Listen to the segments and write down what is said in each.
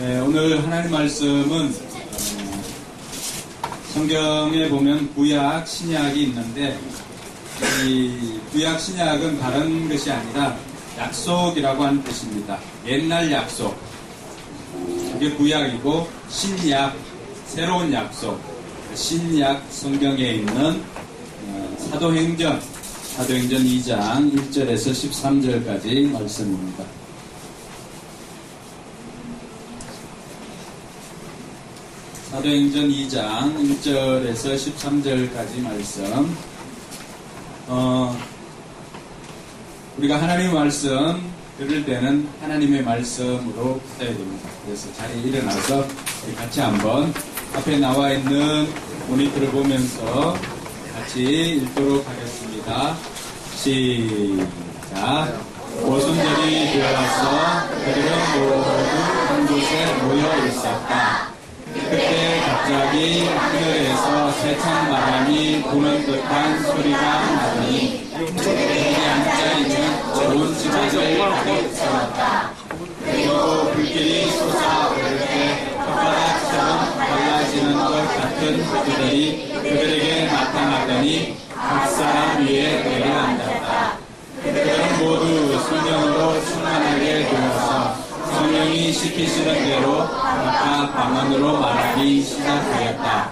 네, 오늘 하나님 말씀은 성경에 보면 구약, 신약이 있는데 이 구약, 신약은 다른 것이 아니라 약속이라고 하는 뜻입니다. 옛날 약속, 그게 구약이고 신약, 새로운 약속, 신약 성경에 있는 사도행전 2장 1절에서 13절까지 말씀입니다. 사도행전 2장 1절에서 13절까지 말씀. 우리가 하나님의 말씀 들을 때는 하나님의 말씀으로 받아야 됩니다. 그래서 자리에 일어나서 우리 같이 한번 앞에 나와 있는 모니터를 보면서 같이 읽도록 하겠습니다. 시작. 오순절이 되어서 그들은 모두 한 곳에 모여 있었다. 그때 갑자기 하늘에서 세찬 바람이 부는 듯한 소리가 나더니 거기 앉아있는 좋은 집안을 가득 채웠다. 그리고 불길이 솟아오를 때 혓바닥처럼 갈라지는 것 같은 그들이 그들에게 나타나더니 각 사람 위에 내려앉았다. 그들은 모두 성령으로 충만하게 되어서 성령이 시키시는 대로 각각 방언으로 말하기 시작하였다.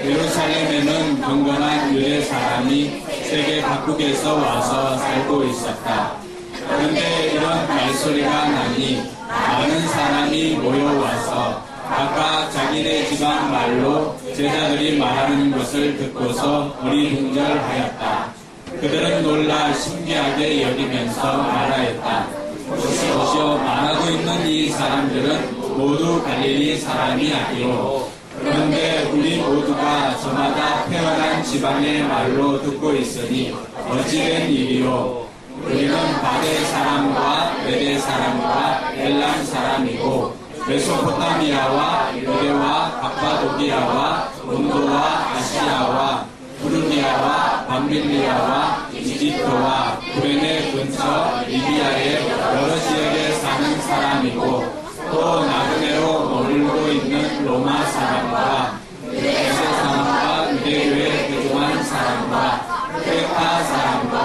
예루살렘에는 경건한 유대 사람이 세계 각국에서 와서 살고 있었다. 그런데 이런 말소리가 나니 많은 사람이 모여와서 각각 자기네 지방 말로 제자들이 말하는 것을 듣고서 어리둥절하였다. 그들은 놀라 신기하게 여기면서 말하였다. 보시오, 말하고 있는 이 사람들은 모두 갈릴리 사람이 아니오. 그런데 우리 모두가 저마다 태어난 지방의 말로 듣고 있으니 어찌된 일이오. 우리는 바데 사람과 메데 사람과 엘람 사람이고 메소포타미아와 유대와 갑바도기아와 본도와 아시아와 부르기아와 밤빌리아와 이집트와 구레네 근처 리비아의 여러 지역에 사는 사람이고 또 나그네로 머물고 있는 로마 사람과 에베소 사람과 유대교에 개종한 사람과 크레타 사람과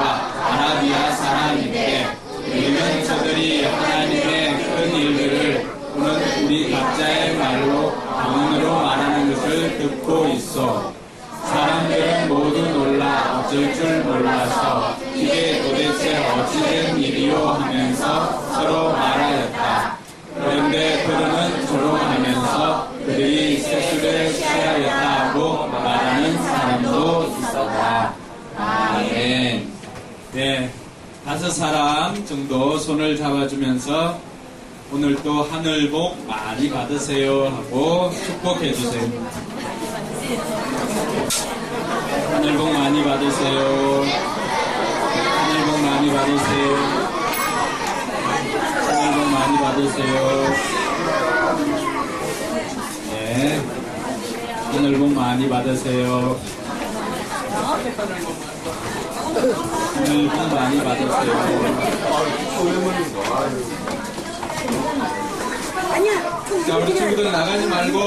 아라비아 사람인데 우리는 저들이 하나님의 큰 일들을 오는 우리 각자의 말로 방언으로 말하는 것을 듣고 있어. 사람들은 모두 놀라 어쩔 줄 몰라서 이게 도대체 어찌된 일이요 하면서 서로 말하였다. 그런데 그들은 조롱하면서 그들이 세수를 취하였다고 말하는 사람도 있었다. 아멘. 네, 5사람 정도 손을 잡아주면서 오늘도 하늘 복 많이 받으세요 하고 축복해 주세요. 하늘 복 많이 받으세요. 하늘 복 많이 받으세요. 하늘 복 많이 받으세요. 네, 하늘 복 많이 받으세요. 하늘 복 많이 받으세요. 자, 우리 친구들 나가지 말고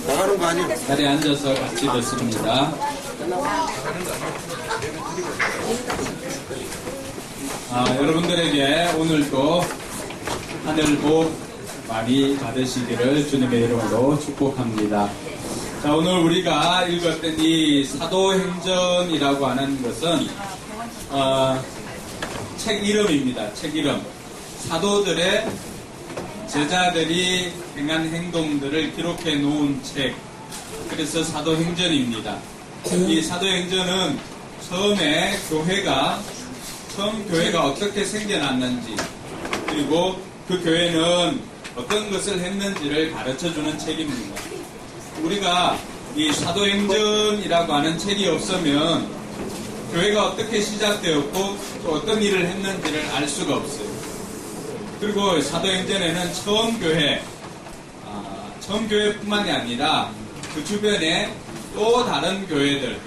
나가는 거 아니야? 자리에 앉아서 같이 듣습니다. 여러분들에게 오늘도 하늘 복 많이 받으시기를 주님의 이름으로 축복합니다. 자, 오늘 우리가 읽었던 이 사도행전이라고 하는 것은 책 이름입니다. 책 이름. 사도들의 제자들이 행한 행동들을 기록해 놓은 책. 그래서 사도행전입니다. 이 사도행전은 처음에 처음 교회가 어떻게 생겨났는지, 그리고 그 교회는 어떤 것을 했는지를 가르쳐주는 책입니다. 우리가 이 사도행전이라고 하는 책이 없으면 교회가 어떻게 시작되었고 또 어떤 일을 했는지를 알 수가 없어요. 그리고 사도행전에는 처음 교회뿐만이 아니라 그 주변에 또 다른 교회들,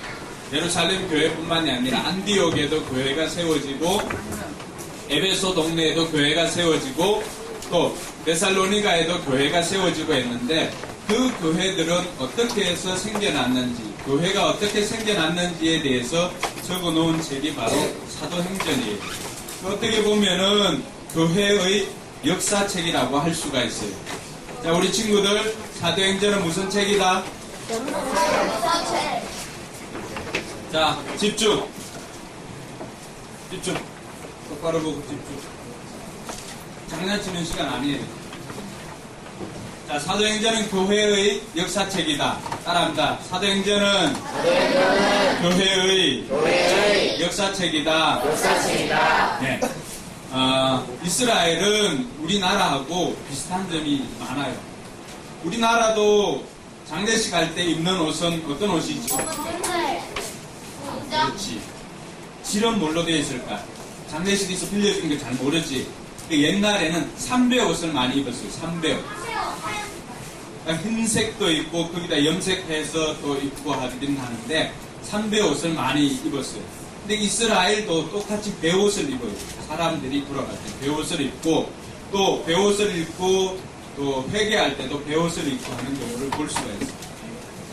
예루살렘 교회뿐만이 아니라 안디옥에도 교회가 세워지고 에베소 동네에도 교회가 세워지고 또 데살로니가에도 교회가 세워지고 했는데 그 교회들은 어떻게 해서 생겨났는지, 교회가 어떻게 생겨났는지에 대해서 적어놓은 책이 바로 사도행전이에요. 어떻게 보면은 교회의 역사책이라고 할 수가 있어요. 자, 우리 친구들, 사도행전은 무슨 책이다? 자, 집중. 집중. 똑바로 보고 집중. 장난치는 시간 아니에요. 자, 사도행전은 교회의 역사책이다. 따라합니다. 사도행전은 교회의 역사책이다. 네. 이스라엘은 우리나라하고 비슷한 점이 많아요. 우리나라도 장례식 할 때 입는 옷은 어떤 옷이죠? 그렇지. 실은 뭘로 되어 있을까? 장례식에서 빌려준 게 잘 모르지. 옛날에는 삼배 옷을 많이 입었어요. 삼배 옷. 흰색도 있고 거기다 염색해서 또 입고 하긴 하는데 삼배 옷을 많이 입었어요. 근데 이스라엘도 똑같이 베옷을 입어요. 사람들이 돌아갈 때 베옷을 입고 또 베옷을 입고 또 회개할 때도 베옷을 입고 하는 경우를 볼 수가 있어요.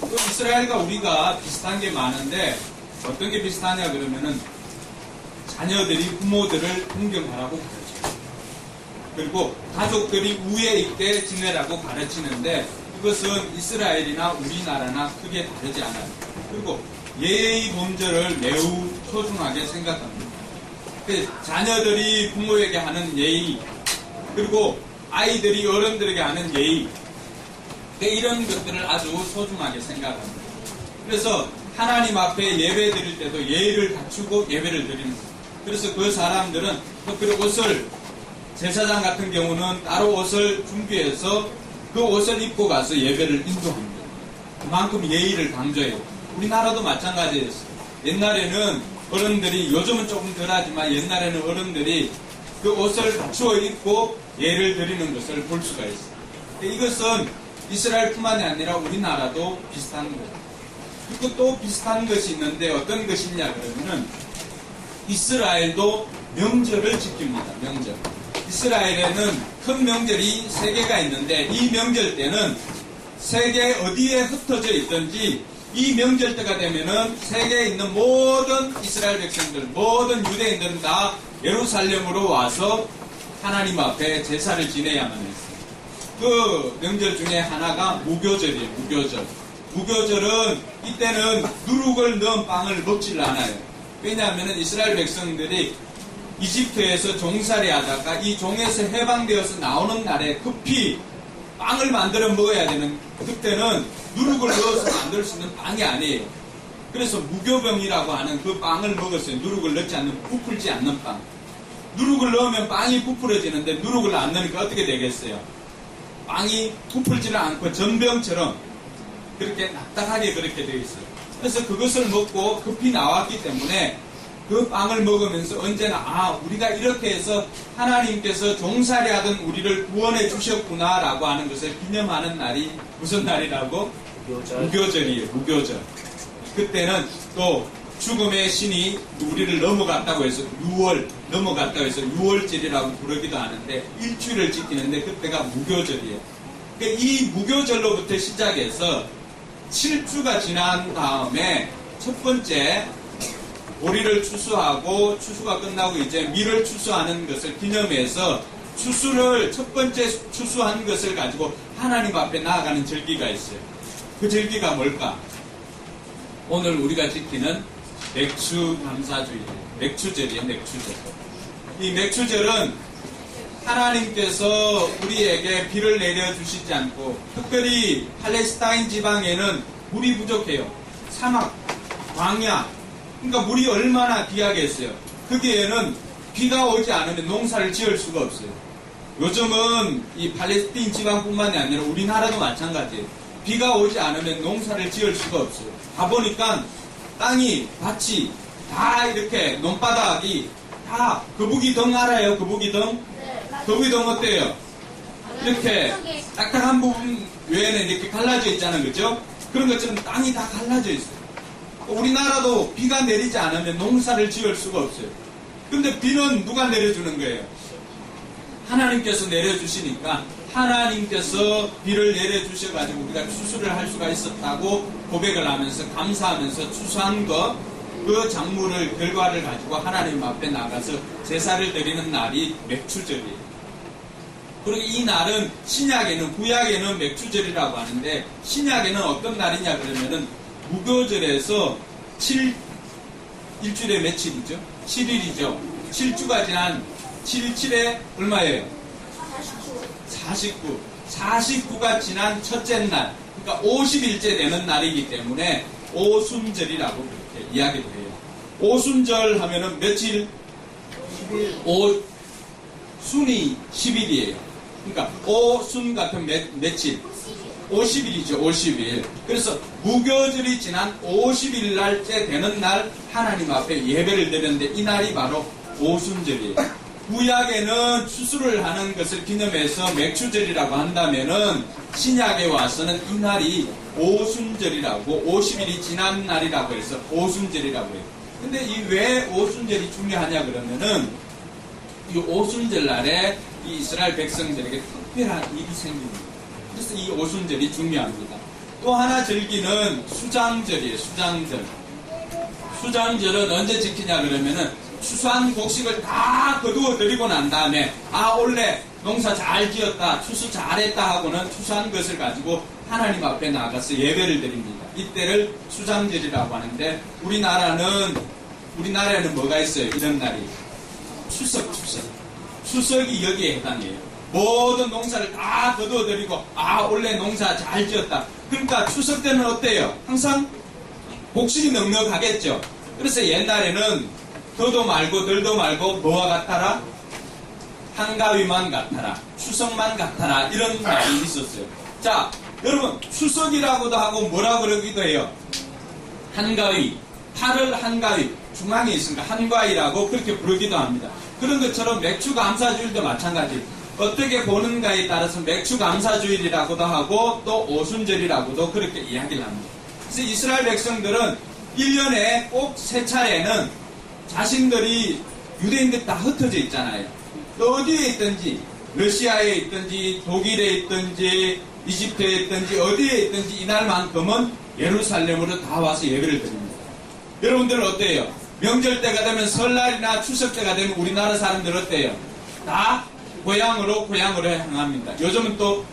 또 이스라엘과 우리가 비슷한 게 많은데 어떤 게 비슷하냐 그러면은 자녀들이 부모들을 존경하라고 가르쳐요. 그리고 가족들이 우애 있게 지내라고 가르치는데 이것은 이스라엘이나 우리나라나 크게 다르지 않아요. 그리고 예의 범절을 매우 소중하게 생각합니다. 자녀들이 부모에게 하는 예의, 그리고 아이들이 어른들에게 하는 예의, 이런 것들을 아주 소중하게 생각합니다. 그래서 하나님 앞에 예배 드릴 때도 예의를 갖추고 예배를 드리는 거예요. 그래서 그 사람들은 특별히 옷을, 제사장 같은 경우는 따로 옷을 준비해서 그 옷을 입고 가서 예배를 인도합니다. 그만큼 예의를 강조해요. 우리나라도 마찬가지였어요. 옛날에는 어른들이, 요즘은 조금 덜하지만 옛날에는 어른들이 그 옷을 갖추어 입고 예를 드리는 것을 볼 수가 있어요. 이것은 이스라엘뿐만이 아니라 우리나라도 비슷한 거예요. 그리고 또 비슷한 것이 있는데 어떤 것이냐 그러면은 이스라엘도 명절을 지킵니다. 명절. 이스라엘에는 큰 명절이 3개가 있는데 이 명절 때는 세계 어디에 흩어져 있든지 이 명절 때가 되면은 세계에 있는 모든 이스라엘 백성들, 모든 유대인들은 다 예루살렘으로 와서 하나님 앞에 제사를 지내야만 했어요. 그 명절 중에 하나가 무교절이에요. 무교절. 무교절은 이때는 누룩을 넣은 빵을 먹질 않아요. 왜냐하면 이스라엘 백성들이 이집트에서 종살이 하다가 이 종에서 해방되어서 나오는 날에 급히 빵을 만들어 먹어야 되는, 그때는 누룩을 넣어서 만들 수 있는 빵이 아니에요. 그래서 무교병이라고 하는 그 빵을 먹었어요. 누룩을 넣지 않는, 부풀지 않는 빵. 누룩을 넣으면 빵이 부풀어지는데 누룩을 안 넣으니까 어떻게 되겠어요? 빵이 부풀지를 않고 전병처럼 그렇게 납작하게 그렇게 되어 있어요. 그래서 그것을 먹고 급히 나왔기 때문에 그 빵을 먹으면서 언제나 우리가 이렇게 해서 하나님께서 종살이 하던 우리를 구원해 주셨구나라고 하는 것을 기념하는 날이 무슨 날이라고? 무교절이에요. 무교절. 그때는 또 죽음의 신이 우리를 넘어갔다고 해서 6월 넘어갔다고 해서 6월절이라고 부르기도 하는데 일주일을 지키는데 그때가 무교절이에요. 그러니까 이 무교절로부터 시작해서 7주가 지난 다음에 첫 번째 보리를 추수하고 추수가 끝나고 이제 밀을 추수하는 것을 기념해서 추수를 첫 번째 추수한 것을 가지고 하나님 앞에 나아가는 절기가 있어요. 그 절기가 뭘까? 오늘 우리가 지키는 맥주 감사주일이에요. 맥주절이에요. 맥주절. 이 맥주절은 하나님께서 우리에게 비를 내려주시지 않고 특별히 팔레스타인 지방에는 물이 부족해요. 사막, 광야, 그러니까 물이 얼마나 귀하겠어요. 거기에는 비가 오지 않으면 농사를 지을 수가 없어요. 요즘은 이 팔레스타인 지방뿐만이 아니라 우리나라도 마찬가지예요. 비가 오지 않으면 농사를 지을 수가 없어요. 가보니까 땅이, 밭이 다 이렇게 논바닥이 다 거북이덩 알아요? 거북이덩? 네. 거북이덩 어때요? 이렇게 딱딱한 부분 외에는 이렇게 갈라져 있잖아요. 그죠? 그런 것처럼 땅이 다 갈라져 있어요. 우리나라도 비가 내리지 않으면 농사를 지을 수가 없어요. 근데 비는 누가 내려주는 거예요? 하나님께서 내려주시니까 하나님께서 비를 내려주셔가지고 우리가 추수를 할 수가 있었다고 고백을 하면서 감사하면서 추수한 그 작물을 결과를 가지고 하나님 앞에 나가서 제사를 드리는 날이 맥추절이에요. 그리고 이 날은 신약에는 구약에는 맥추절이라고 하는데 신약에는 어떤 날이냐 그러면은 무교절에서 일주일에 며칠이죠? 7일이죠. 7주가 지난 7에 얼마예요? 49. 49가 지난 첫째 날, 그러니까 50일째 되는 날이기 때문에 오순절이라고 그렇게 이야기를 해요. 오순절 하면은 며칠? 10일. 순이 10일이에요. 그러니까 오순 같은 며칠? 50일이죠. 50일. 그래서 무교절이 지난 50일 날째 되는 날 하나님 앞에 예배를 드렸는데 이 날이 바로 오순절이에요. 구약에는 추수를 하는 것을 기념해서 맥추절이라고 한다면은 신약에 와서는 이 날이 오순절이라고 50일이 지난 날이라고 해서 오순절이라고 해요. 근데 이 왜 오순절이 중요하냐 그러면은 이 오순절 날에 이 이스라엘 백성들에게 특별한 일이 생깁니다. 그래서 이 오순절이 중요합니다. 또 하나 절기는 수장절이에요. 수장절. 수장절은 언제 지키냐 그러면은 추수한 곡식을 다 거두어 드리고 난 다음에 올해 농사 잘 지었다, 추수 잘했다 하고는 추수한 것을 가지고 하나님 앞에 나가서 예배를 드립니다. 이때를 수장절이라고 하는데 우리나라에는 뭐가 있어요? 이런 날이 추석. 추석이 여기에 해당해요. 모든 농사를 다 거두어 드리고 올해 농사 잘 지었다. 그러니까 추석 때는 어때요? 항상 곡식이 넉넉하겠죠. 그래서 옛날에는 더도 말고 덜도 말고 뭐와 같아라? 한가위만 같아라. 추석만 같아라. 이런 말이 있었어요. 자, 여러분 추석이라고도 하고 뭐라 그러기도 해요. 한가위. 팔을 한가위. 중앙에 있으니까 한가위라고 그렇게 부르기도 합니다. 그런 것처럼 맥추감사주일도 마찬가지. 어떻게 보는가에 따라서 맥추감사주일이라고도 하고 또 오순절이라고도 그렇게 이야기를 합니다. 그래서 이스라엘 백성들은 1년에 꼭 3차례는 자신들이 유대인들 다 흩어져 있잖아요. 또 어디에 있든지 러시아에 있든지 독일에 있든지 이집트에 있든지 어디에 있든지 이날만큼은 예루살렘으로 다 와서 예배를 드립니다. 여러분들은 어때요? 명절 때가 되면 설날이나 추석 때가 되면 우리나라 사람들 어때요? 다 고향으로 향합니다. 요즘은 또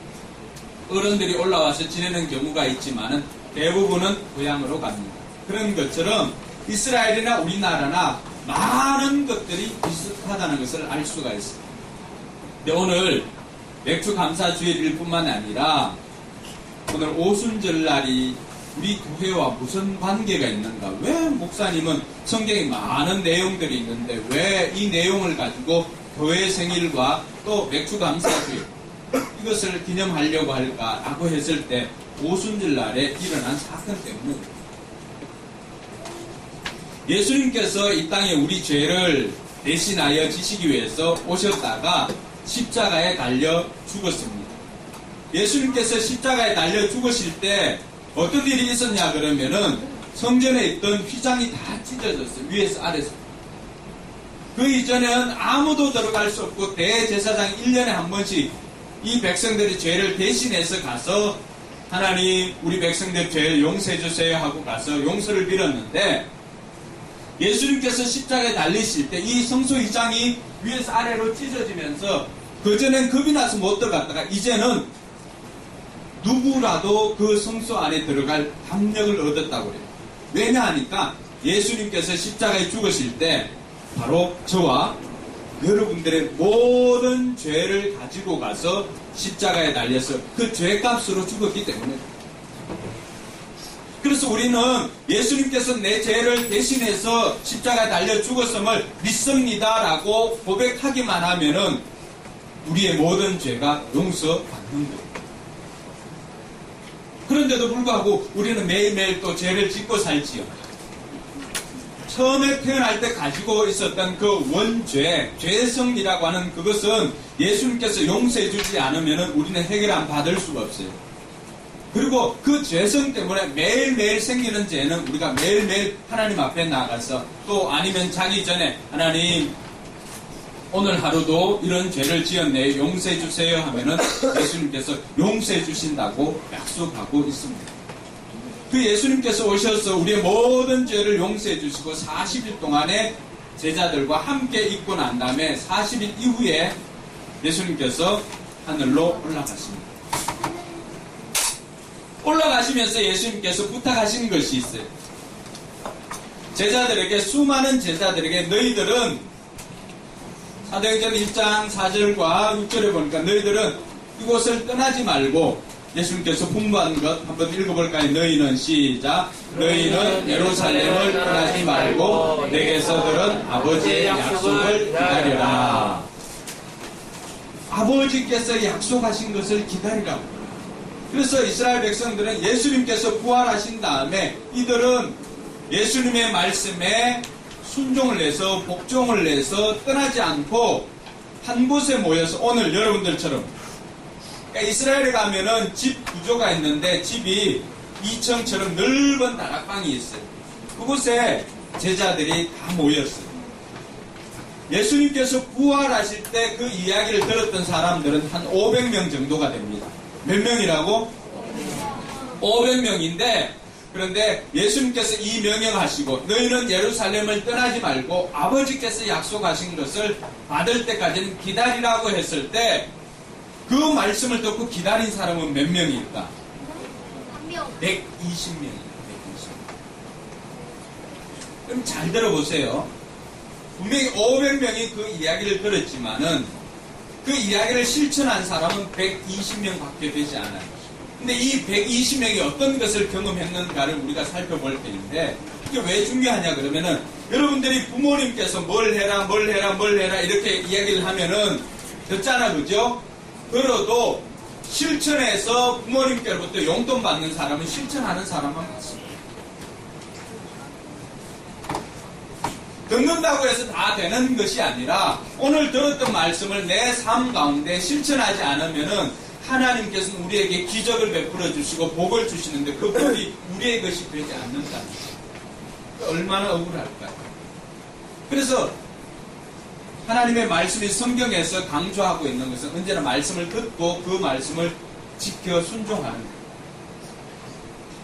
어른들이 올라와서 지내는 경우가 있지만은 대부분은 고향으로 갑니다. 그런 것처럼 이스라엘이나 우리나라나 많은 것들이 비슷하다는 것을 알 수가 있습니다. 근데 오늘 맥추감사주일일 뿐만 아니라 오늘 오순절날이 우리 교회와 무슨 관계가 있는가? 왜 목사님은 성경에 많은 내용들이 있는데 왜 이 내용을 가지고 교회 생일과 또 맥추감사주일 이것을 기념하려고 할까라고 했을 때 오순절날에 일어난 사건 때문에 예수님께서 이 땅에 우리 죄를 대신하여 지시기 위해서 오셨다가 십자가에 달려 죽었습니다. 예수님께서 십자가에 달려 죽으실 때 어떤 일이 있었냐 그러면은 성전에 있던 휘장이 다 찢어졌어요. 위에서 아래서. 그 이전에는 아무도 들어갈 수 없고 대제사장이 1년에 한 번씩 이 백성들의 죄를 대신해서 가서 하나님 우리 백성들 죄를 용서해 주세요 하고 가서 용서를 빌었는데 예수님께서 십자가에 달리실 때 이 성소 휘장이 위에서 아래로 찢어지면서 그전엔 겁이 나서 못 들어갔다가 이제는 누구라도 그 성소 안에 들어갈 담력을 얻었다고 그래요. 왜냐 하니까 예수님께서 십자가에 죽으실 때 바로 저와 여러분들의 모든 죄를 가지고 가서 십자가에 달려서 그 죄값으로 죽었기 때문에 그래서 우리는 예수님께서 내 죄를 대신해서 십자가에 달려 죽었음을 믿습니다라고 고백하기만 하면은 우리의 모든 죄가 용서받는 거예요. 그런데도 불구하고 우리는 매일매일 또 죄를 짓고 살지요. 처음에 태어날 때 가지고 있었던 그 원죄, 죄성이라고 하는 그것은 예수님께서 용서해 주지 않으면 우리는 해결 안 받을 수가 없어요. 그리고 그 죄성 때문에 매일매일 생기는 죄는 우리가 매일매일 하나님 앞에 나가서 또 아니면 자기 전에 하나님 오늘 하루도 이런 죄를 지었네 용서해 주세요 하면은 예수님께서 용서해 주신다고 약속하고 있습니다. 그 예수님께서 오셔서 우리의 모든 죄를 용서해 주시고 40일 동안에 제자들과 함께 있고 난 다음에 40일 이후에 예수님께서 하늘로 올라가십니다. 올라가시면서 예수님께서 부탁하신 것이 있어요. 제자들에게, 수많은 제자들에게 너희들은 사도행전 1장 4절과 6절에 보니까 너희들은 이곳을 떠나지 말고, 예수님께서 분부한 것 한번 읽어볼까요? 너희는 시작. 너희는 예루살렘을 떠나지 말고 내게서 들은 아버지의 약속을 기다려라. 아버지께서 약속하신 것을 기다리라고. 그래서 이스라엘 백성들은 예수님께서 부활하신 다음에 이들은 예수님의 말씀에 순종을 해서 복종을 해서 떠나지 않고 한 곳에 모여서 오늘 여러분들처럼, 그러니까 이스라엘에 가면은 집 구조가 있는데 집이 2층처럼 넓은 다락방이 있어요. 그곳에 제자들이 다 모였어요. 예수님께서 부활하실 때 그 이야기를 들었던 사람들은 한 500명 정도가 됩니다. 몇 명이라고? 500명인데, 그런데 예수님께서 이 명령하시고 너희는 예루살렘을 떠나지 말고 아버지께서 약속하신 것을 받을 때까지는 기다리라고 했을 때 그 말씀을 듣고 기다린 사람은 몇 명일까? 120명입니다. 120명. 그럼 잘 들어보세요. 분명히 500명이 그 이야기를 들었지만은 그 이야기를 실천한 사람은 120명 밖에 되지 않아요. 근데 이 120명이 어떤 것을 경험했는가를 우리가 살펴볼 텐데, 이게 왜 중요하냐 그러면은, 여러분들이 부모님께서 뭘 해라 이렇게 이야기를 하면은 듣잖아, 그죠? 들어도 실천해서 부모님께로부터 용돈 받는 사람은 실천하는 사람만 맞습니다. 듣는다고 해서 다 되는 것이 아니라 오늘 들었던 말씀을 내 삶 가운데 실천하지 않으면은 하나님께서는 우리에게 기적을 베풀어 주시고 복을 주시는데 그 복이 우리의 것이 되지 않는다. 얼마나 억울할까요? 그래서 하나님의 말씀이 성경에서 강조하고 있는 것은 언제나 말씀을 듣고 그 말씀을 지켜 순종하는 거예요.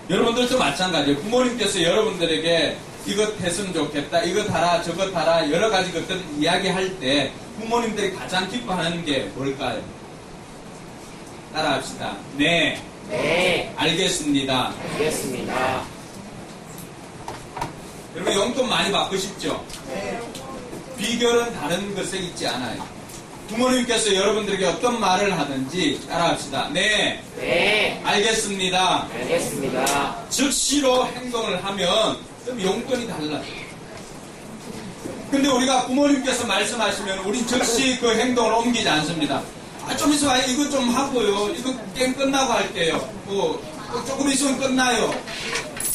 여러분들도 마찬가지예요. 부모님께서 여러분들에게 이것 했으면 좋겠다, 이것 하라, 저것 하라, 여러 가지 것들 이야기할 때 부모님들이 가장 기뻐하는 게 뭘까요? 따라합시다. 네. 네. 알겠습니다. 알겠습니다. 여러분 용돈 많이 받고 싶죠? 네. 비결은 다른 것에 있지 않아요. 부모님께서 여러분들에게 어떤 말을 하든지 따라합시다. 네. 네. 알겠습니다. 알겠습니다. 즉시로 행동을 하면 좀 용돈이 달라요. 근데 우리가 부모님께서 말씀하시면 우린 즉시 그 행동을 옮기지 않습니다. 좀 있어봐요. 이거 좀 하고요. 이거 게임 끝나고 할게요. 조금 있으면 끝나요.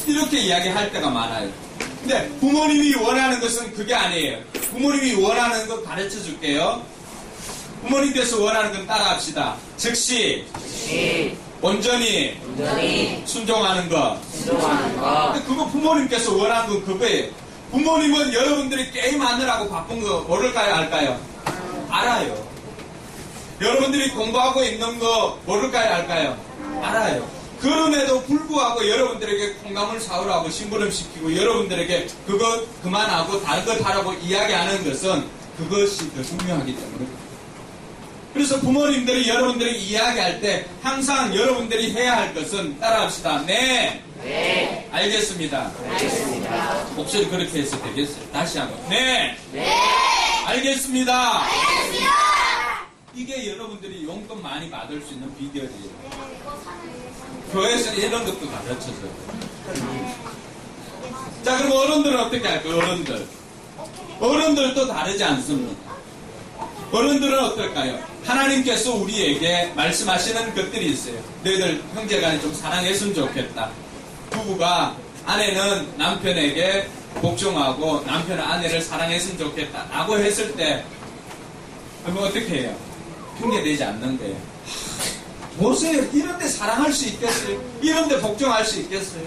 이렇게 이야기할 때가 많아요. 근데 부모님이 원하는 것은 그게 아니에요. 부모님이 원하는 거 가르쳐 줄게요. 부모님께서 원하는 건 따라합시다. 즉시 온전히 순종하는 것. 순종하는 것. 근데 그거 부모님께서 원하는 건 그거예요. 부모님은 여러분들이 게임하느라고 바쁜 거 모를까요? 알까요? 알아요. 여러분들이 공부하고 있는 거 모를까요? 알까요? 알아요. 그럼에도 불구하고 여러분들에게 콩나물 사오라고 심부름시키고 여러분들에게 그거 그만하고 다른 것 하라고 이야기하는 것은 그것이 더 중요하기 때문에. 그래서 부모님들이 여러분들에게 이야기할 때 항상 여러분들이 해야 할 것은 따라합시다. 네. 네. 알겠습니다. 알겠습니다. 목소리 그렇게 해서 되겠어요? 다시 한번. 네. 네. 알겠습니다. 이게 여러분들이 용돈 많이 받을 수 있는 비결이에요. 교회에서는 이런 것도 가르쳐줘요. 자, 그럼 어른들은 어떻게 할까요? 어른들도 다르지 않습니다. 어른들은 어떨까요? 하나님께서 우리에게 말씀하시는 것들이 있어요. 너희들 형제간에 좀 사랑했으면 좋겠다. 부부가 아내는 남편에게 복종하고 남편은 아내를 사랑했으면 좋겠다 라고 했을 때 그러면 어떻게 해요? 핑계대지 않는 거예요. 보세요. 이런데 사랑할 수 있겠어요? 이런데 복종할 수 있겠어요?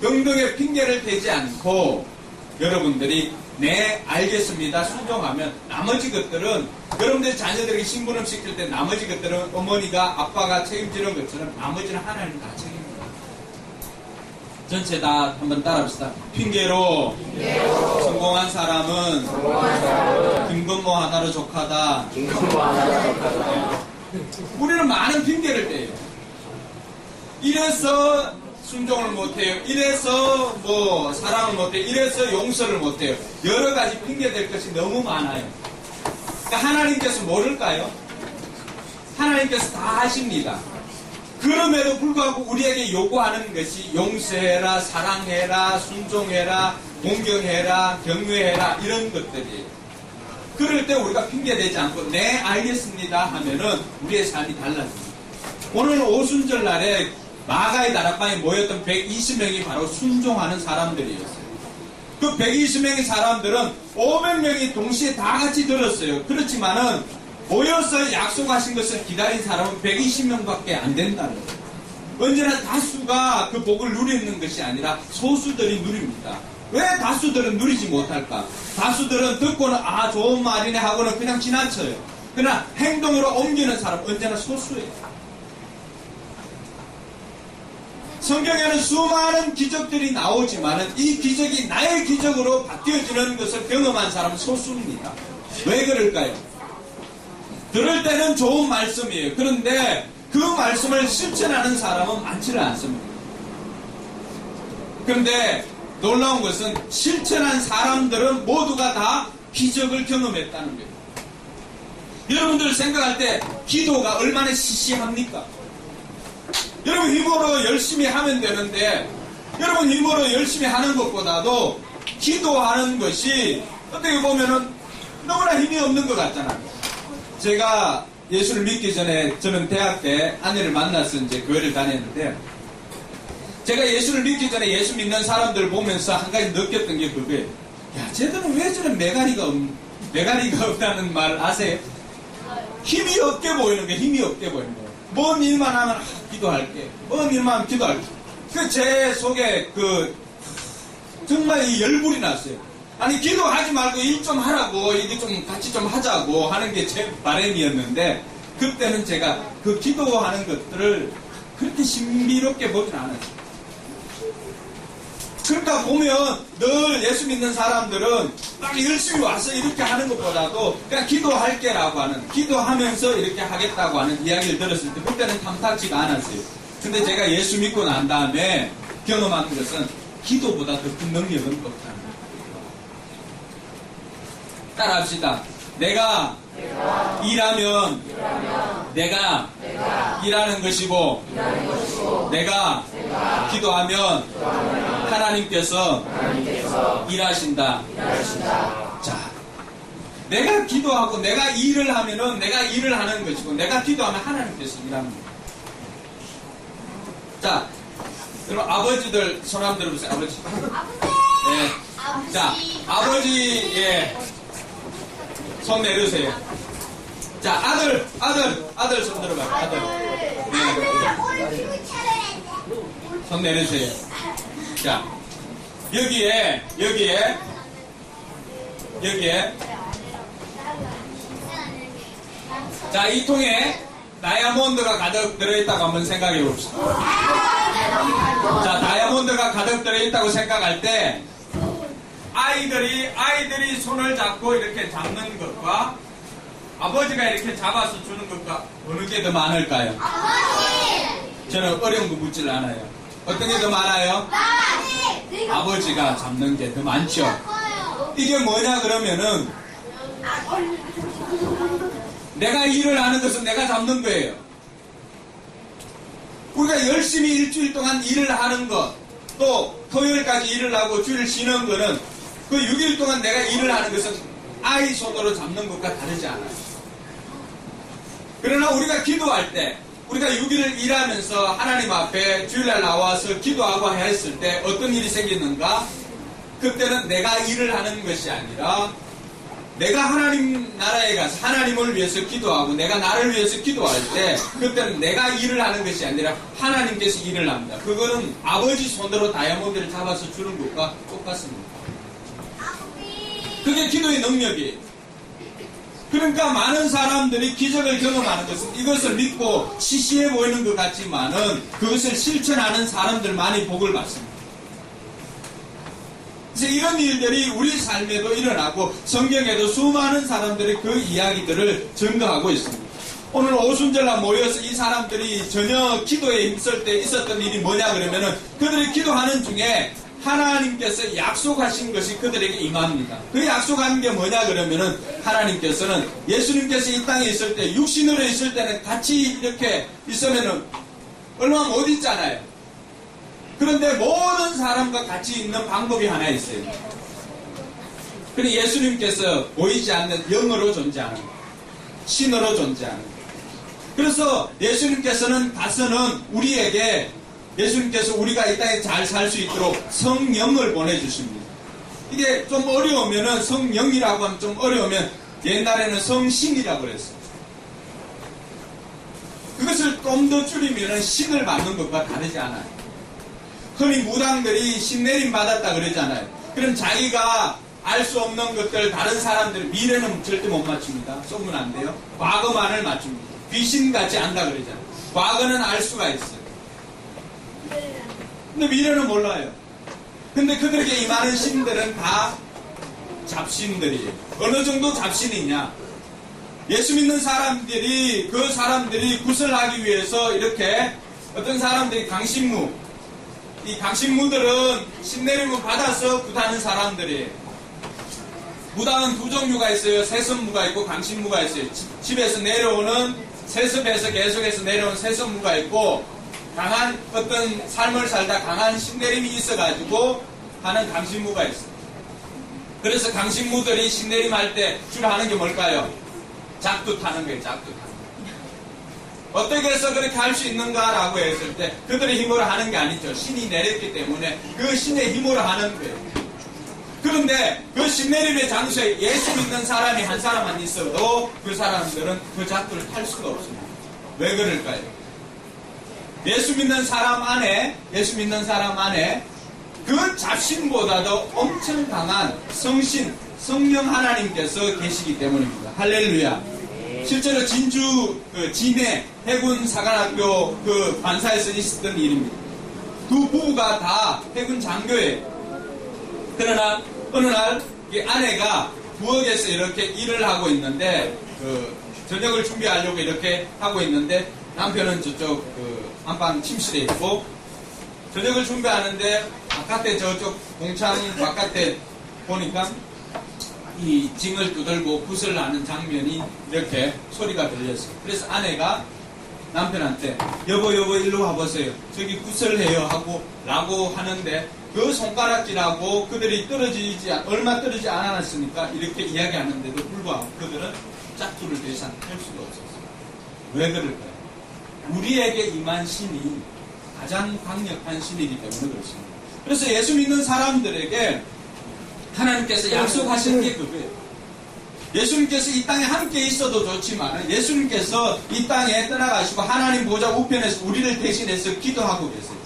등등의 핑계를 대지 않고 여러분들이 네, 알겠습니다. 순종하면 나머지 것들은 여러분들 자녀들에게 신부름 시킬 때 나머지 것들은 어머니가 아빠가 책임지는 것처럼 나머지는 하나님 다 책임집니다. 전체 다 한번 따라합시다. 핑계로 성공한 사람은 김건모 하나로 족하다. 우리는 많은 핑계를 대요. 이래서 순종을 못해요. 이래서 뭐 사랑을 못해요. 이래서 용서를 못해요. 여러 가지 핑계될 것이 너무 많아요. 그러니까 하나님께서 모를까요? 하나님께서 다 하십니다. 그럼에도 불구하고 우리에게 요구하는 것이 용서해라, 사랑해라, 순종해라, 공경해라, 격려해라 이런 것들이에요. 그럴 때 우리가 핑계대지 않고 네 알겠습니다 하면은 우리의 삶이 달라집니다. 오늘 오순절 날에 마가의 다락방에 모였던 120명이 바로 순종하는 사람들이었어요. 그 120명의 사람들은 500명이 동시에 다 같이 들었어요. 그렇지만은 모여서 약속하신 것을 기다린 사람은 120명밖에 안 된다는 거예요. 언제나 다수가 그 복을 누리는 것이 아니라 소수들이 누립니다. 왜 다수들은 누리지 못할까? 다수들은 듣고는 아 좋은 말이네 하고는 그냥 지나쳐요. 그러나 행동으로 옮기는 사람은 언제나 소수예요. 성경에는 수많은 기적들이 나오지만 이 기적이 나의 기적으로 바뀌어지는 것을 경험한 사람은 소수입니다. 왜 그럴까요? 들을 때는 좋은 말씀이에요. 그런데 그 말씀을 실천하는 사람은 많지는 않습니다. 그런데 놀라운 것은 실천한 사람들은 모두가 다 기적을 경험했다는 거예요. 여러분들 생각할 때 기도가 얼마나 시시합니까? 여러분 힘으로 열심히 하면 되는데 여러분 힘으로 열심히 하는 것보다도 기도하는 것이 어떻게 보면은 너무나 힘이 없는 것 같잖아요. 제가 예수를 믿기 전에 저는 대학 때 아내를 만나서 이제 교회를 다녔는데 제가 예수를 믿기 전에 예수 믿는 사람들 보면서 한 가지 느꼈던 게 그거예요. 야, 쟤들은 왜 저런 메가리가 없다는 말 아세요? 힘이 없게 보이는 게 힘이 없게 보이는 거예요. 뭔 일만 하면 기도할게. 뭔 일만 하면 기도할게. 제 속에 정말 이 열불이 났어요. 아니 기도하지 말고 일 좀 하라고 이게 좀 같이 좀 하자고 하는 게 제 바람이었는데 그때는 제가 그 기도하는 것들을 그렇게 신비롭게 보진 않았어요. 그러니까 보면 늘 예수 믿는 사람들은 딱 열심히 와서 이렇게 하는 것보다도 그냥 기도할게라고 하는 기도하면서 이렇게 하겠다고 하는 이야기를 들었을 때 그때는 탐탁지가 않았어요. 근데 제가 예수 믿고 난 다음에 경험한 것은 기도보다 더 큰 능력은 없다는 거예요. 따라합시다. 내가 일하면 내가 일하는 것이고 내가 기도하면 하나님께서 일하신다. 자, 내가 기도하고 내가 일을 하면은 내가 일을 하는 것이고 내가 기도하면 하나님께서 일하는 거예요. 자, 여러분 아버지들 손 한번 들어보세요. 아버지. 네. 자, 아버지 예. 손 내려주세요. 자, 아들 손 들어봐요. 아들. 네. 손 내려주세요. 자, 여기에 자, 이 통에 다이아몬드가 가득 들어있다고 한번 생각해 봅시다. 자, 다이아몬드가 가득 들어있다고 생각할 때 아이들이 손을 잡고 이렇게 잡는 것과 아버지가 이렇게 잡아서 주는 것과 어느 게 더 많을까요? 아버지! 저는 어려운 거 묻질 않아요. 어떤 게 더 많아요? 아버지가 잡는 게 더 많죠. 이게 뭐냐 그러면은 내가 일을 하는 것은 내가 잡는 거예요. 우리가 열심히 일주일 동안 일을 하는 것, 또 토요일까지 일을 하고 주일 쉬는 거는 그 6일 동안 내가 일을 하는 것은 아이 손으로 잡는 것과 다르지 않아요. 그러나 우리가 기도할 때 우리가 6일을 일하면서 하나님 앞에 주일날 나와서 기도하고 했을 때 어떤 일이 생기는가? 그때는 내가 일을 하는 것이 아니라 내가 하나님 나라에 가서 하나님을 위해서 기도하고 내가 나를 위해서 기도할 때 그때는 내가 일을 하는 것이 아니라 하나님께서 일을 합니다. 그거는 아버지 손으로 다이아몬드를 잡아서 주는 것과 똑같습니다. 그게 기도의 능력이에요. 그러니까 많은 사람들이 기적을 경험하는 것은 이것을 믿고 시시해 보이는 것 같지만은 그것을 실천하는 사람들만이 복을 받습니다. 그래서 이런 일들이 우리 삶에도 일어나고 성경에도 수많은 사람들이 그 이야기들을 증거하고 있습니다. 오늘 오순절날 모여서 이 사람들이 전혀 기도에 힘쓸 때 있었던 일이 뭐냐 그러면은 그들이 기도하는 중에 하나님께서 약속하신 것이 그들에게 임합니다. 그 약속한 게 뭐냐 그러면은 하나님께서는 예수님께서 이 땅에 있을 때 육신으로 있을 때는 같이 이렇게 있으면은 얼마 못 있잖아요. 그런데 모든 사람과 같이 있는 방법이 하나 있어요. 그런데 예수님께서 보이지 않는 영으로 존재하는 거예요. 신으로 존재하는 거예요. 그래서 예수님께서는 다서는 우리에게 예수님께서 우리가 이 땅에 잘 살 수 있도록 성령을 보내주십니다. 이게 좀 어려우면은 성령이라고 하면 좀 어려우면 옛날에는 성신이라고 그랬어요. 그것을 좀 더 줄이면은 신을 받는 것과 다르지 않아요. 흔히 무당들이 신내림 받았다 그러잖아요. 그럼 자기가 알 수 없는 것들 다른 사람들 미래는 절대 못 맞춥니다. 쏘면 안 돼요. 과거만을 맞춥니다. 귀신같이 안다 그러잖아요. 과거는 알 수가 있어요. 근데 미래는 몰라요. 근데 그들에게 임하는 신들은 다 잡신들이에요. 어느 정도 잡신이냐? 예수 믿는 사람들이 그 사람들이 구슬하기 위해서 이렇게 어떤 사람들이 강신무, 이 강신무들은 신내림을 받아서 굿하는 사람들이에요. 무당은 두 종류가 있어요. 세습무가 있고 강신무가 있어요. 집에서 내려오는 세습에서 계속해서 내려오는 세습무가 있고 강한 어떤 삶을 살다 강한 신내림이 있어가지고 하는 강신무가 있어요. 그래서 강신무들이 신내림 할 때 주로 하는 게 뭘까요? 작두 타는 거예요. 작두 타는 거. 어떻게 해서 그렇게 할 수 있는가라고 했을 때 그들의 힘으로 하는 게 아니죠. 신이 내렸기 때문에 그 신의 힘으로 하는 거예요. 그런데 그 신내림의 장소에 예수 믿는 사람이 한 사람만 있어도 그 사람들은 그 작두를 탈 수가 없습니다. 왜 그럴까요? 예수 믿는 사람 안에 그 잡신보다도 엄청 강한 성신, 성령 하나님께서 계시기 때문입니다. 할렐루야. 실제로 진주 진해 해군 사관학교 그 관사에서 있었던 일입니다. 두 부부가 다 해군 장교예요. 그러나 어느 날 이 아내가 부엌에서 이렇게 일을 하고 있는데 저녁을 준비하려고 이렇게 하고 있는데 남편은 저쪽 안방 침실에 있고 저녁을 준비하는데 바깥에 저쪽 공창 바깥에 보니까 이 징을 두들고 굿을 하는 장면이 이렇게 소리가 들렸어요. 그래서 아내가 남편한테 여보 일로 와보세요. 저기 굿을 해요 하고 라고 하는데 그 손가락질하고 그들이 얼마 떨어지지 않았으니까 이렇게 이야기하는데도 불구하고 그들은 짝투를 더 이상 할 수가 없었어요. 왜 그럴까요? 우리에게 임한 신이 가장 강력한 신이기 때문에 그렇습니다. 그래서 예수 믿는 사람들에게 하나님께서 약속하신 게 그거예요. 예수님께서 이 땅에 함께 있어도 좋지만 예수님께서 이 땅에 떠나가시고 하나님 보좌 우편에서 우리를 대신해서 기도하고 계세요.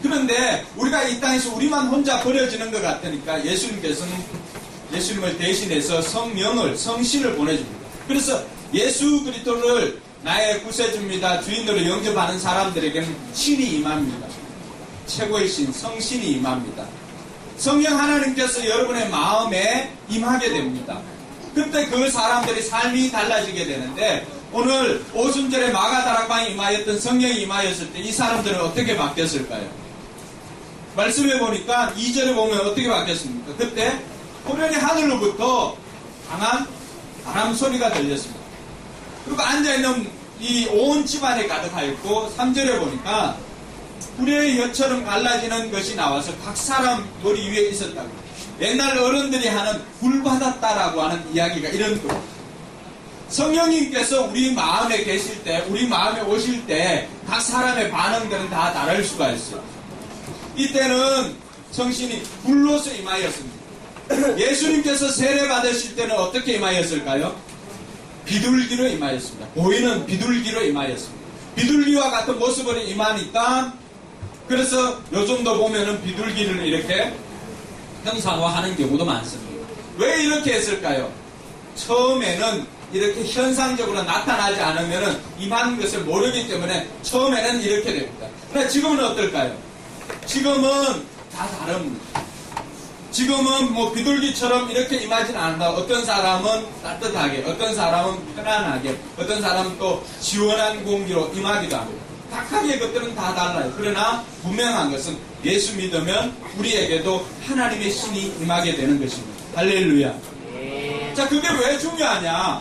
그런데 우리가 이 땅에서 우리만 혼자 버려지는 것 같으니까 예수님께서는 예수님을 대신해서 성령을, 성신을 보내줍니다. 그래서 예수 그리스도를 나의 구세주입니다. 주인으로 영접하는 사람들에게는 신이 임합니다. 최고의 신, 성신이 임합니다. 성령 하나님께서 여러분의 마음에 임하게 됩니다. 그때 그 사람들의 삶이 달라지게 되는데 오늘 오순절에 마가다락방에 임하였던 성령이 임하였을 때 이 사람들은 어떻게 바뀌었을까요? 말씀해 보니까 2절에 보면 어떻게 바뀌었습니까? 그때 호련히 하늘로부터 강한 바람 소리가 들렸습니다. 그리고 앉아있는 이 온 집안에 가득하였고 3절에 보니까 불의 혀처럼 갈라지는 것이 나와서 각 사람 머리 위에 있었다고. 옛날 어른들이 하는 불 받았다라고 하는 이야기가 이런 거예요. 성령님께서 우리 마음에 계실 때, 우리 마음에 오실 때 각 사람의 반응들은 다 다를 수가 있어요. 이때는 성신이 불로서 임하였습니다. 예수님께서 세례 받으실 때는 어떻게 임하였을까요? 비둘기로 임하였습니다. 보이는 비둘기로 임하였습니다. 비둘기와 같은 모습으로 임하니까 그래서 요즘도 보면은 비둘기를 이렇게 형상화하는 경우도 많습니다. 왜 이렇게 했을까요? 처음에는 이렇게 현상적으로 나타나지 않으면 임한 것을 모르기 때문에 처음에는 이렇게 됩니다. 그러나 지금은 어떨까요? 지금은 다 다릅니다. 지금은 뭐 비둘기처럼 이렇게 임하지는 않는다. 어떤 사람은 따뜻하게, 어떤 사람은 편안하게, 어떤 사람은 또 시원한 공기로 임하기도 합니다. 각각의 것들은 다 달라요. 그러나 분명한 것은 예수 믿으면 우리에게도 하나님의 신이 임하게 되는 것입니다. 할렐루야. 자, 그게 왜 중요하냐?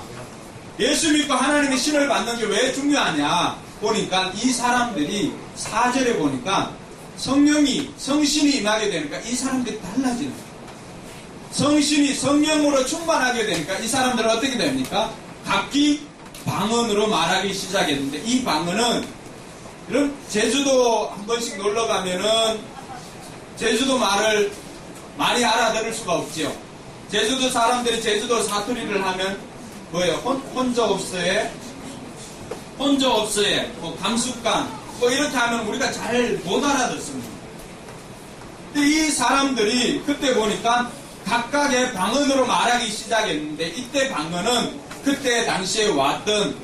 예수 믿고 하나님의 신을 받는 게 왜 중요하냐? 보니까 이 사람들이 4절에 보니까 성신이 임하게 되니까 이 사람들이 달라지는 거예요. 성신이 성령으로 충만하게 되니까 이 사람들은 어떻게 됩니까? 각기 방언으로 말하기 시작했는데 이 방언은 이런 제주도 한 번씩 놀러 가면은 제주도 말을 많이 알아들을 수가 없지요. 제주도 사람들이 제주도 사투리를 하면 뭐예요? 혼자 없어에 뭐 감수감 뭐 이렇게 하면 우리가 잘 못 알아듣습니다. 근데 이 사람들이 그때 보니까 각각의 방언으로 말하기 시작했는데 이때 방언은 그때 당시에 왔던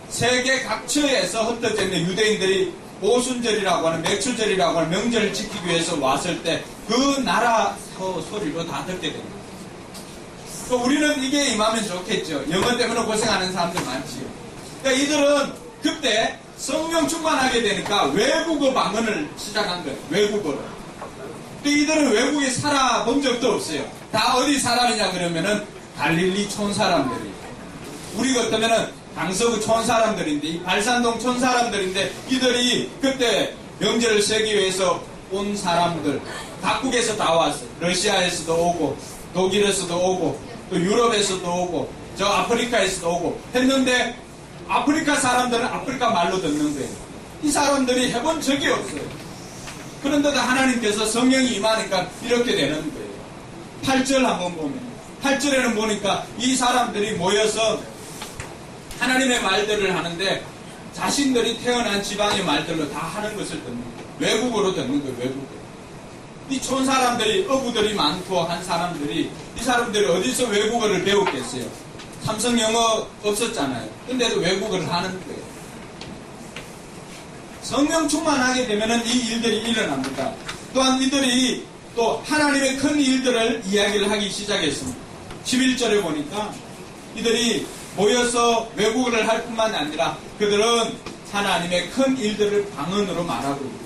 세계 각처에서 흩어져 있는 유대인들이 오순절이라고 하는 맥추절이라고 하는 명절을 지키기 위해서 왔을 때 그 나라 소리로 다 듣게 됩니다. 또 우리는 이게 임하면 좋겠죠. 영어 때문에 고생하는 사람들 많지요. 그러니까 이들은 그때 성령 충만하게 되니까 외국어 방언을 시작한 거예요. 외국어로. 근데 이들은 외국에 살아본 적도 없어요. 다 어디 사람이냐 그러면은 갈릴리 촌 사람들이에요. 우리 같으면은 강서구 촌 사람들인데 이 발산동 촌 사람들인데 이들이 그때 명절을 세기 위해서 온 사람들 각국에서 다 왔어요. 러시아에서도 오고 독일에서도 오고 또 유럽에서도 오고 저 아프리카에서도 오고 했는데 아프리카 사람들은 아프리카 말로 듣는 거예요. 이 사람들이 해본 적이 없어요. 그런데도 하나님께서 성령이 임하니까 이렇게 되는 거예요. 8절 한번 보면 8절에는 보니까 이 사람들이 모여서 하나님의 말들을 하는데 자신들이 태어난 지방의 말들로 다 하는 것을 듣는 거예요. 외국어로 듣는 거예요. 외국어로. 이 촌 사람들이 어부들이 많고 한 사람들이 이 사람들이 어디서 외국어를 배웠겠어요. 삼성 영어 없었잖아요. 근데도 외국어를 하는 거예요. 성령 충만하게 되면은 이 일들이 일어납니다. 또한 이들이 또 하나님의 큰 일들을 이야기를 하기 시작했습니다. 11절에 보니까 이들이 모여서 외국어를 할 뿐만 아니라 그들은 하나님의 큰 일들을 방언으로 말하고 있습니다.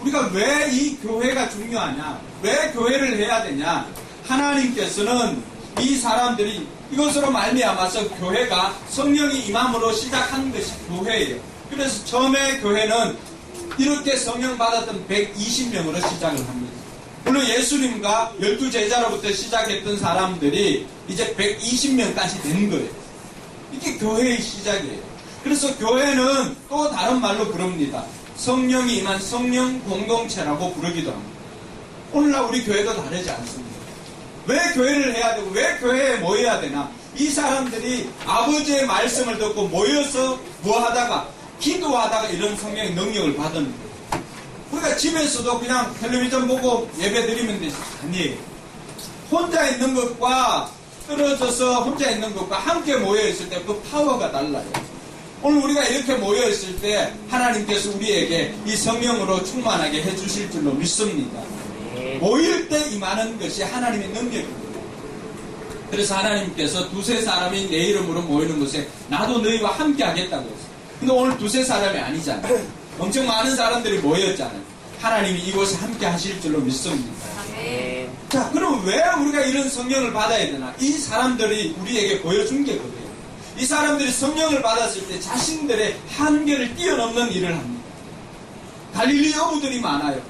우리가 왜 이 교회가 중요하냐? 왜 교회를 해야 되냐? 하나님께서는 이 사람들이 이것으로 말미암아서 교회가 성령이 임함으로 시작한 것이 교회예요. 그래서 처음에 교회는 이렇게 성령 받았던 120명으로 시작을 합니다. 물론 예수님과 12제자로부터 시작했던 사람들이 이제 120명까지 된 거예요. 이게 교회의 시작이에요. 그래서 교회는 또 다른 말로 부릅니다. 성령이 임한 성령 공동체라고 부르기도 합니다. 오늘날 우리 교회도 다르지 않습니다. 왜 교회를 해야 되고 왜 교회에 모여야 되나? 이 사람들이 아버지의 말씀을 듣고 모여서 뭐 하다가 기도하다가 이런 성령의 능력을 받은 거예요. 우리가 집에서도 그냥 텔레비전 보고 예배 드리면 되지. 아니에요. 혼자 있는 것과 떨어져서 혼자 있는 것과 함께 모여있을 때 그 파워가 달라요. 오늘 우리가 이렇게 모여있을 때 하나님께서 우리에게 이 성령으로 충만하게 해주실 줄로 믿습니다. 모일 때 임하는 것이 하나님의 능력입니다. 그래서 하나님께서 두세 사람이 내 이름으로 모이는 곳에 나도 너희와 함께 하겠다고 했어요. 근데 오늘 두세 사람이 아니잖아요. 엄청 많은 사람들이 모였잖아요. 하나님이 이곳에 함께 하실 줄로 믿습니다. 자, 그럼 왜 우리가 이런 성령을 받아야 되나? 이 사람들이 우리에게 보여준 게 그거예요. 이 사람들이 성령을 받았을 때 자신들의 한계를 뛰어넘는 일을 합니다. 갈릴리 어부들이 많아요.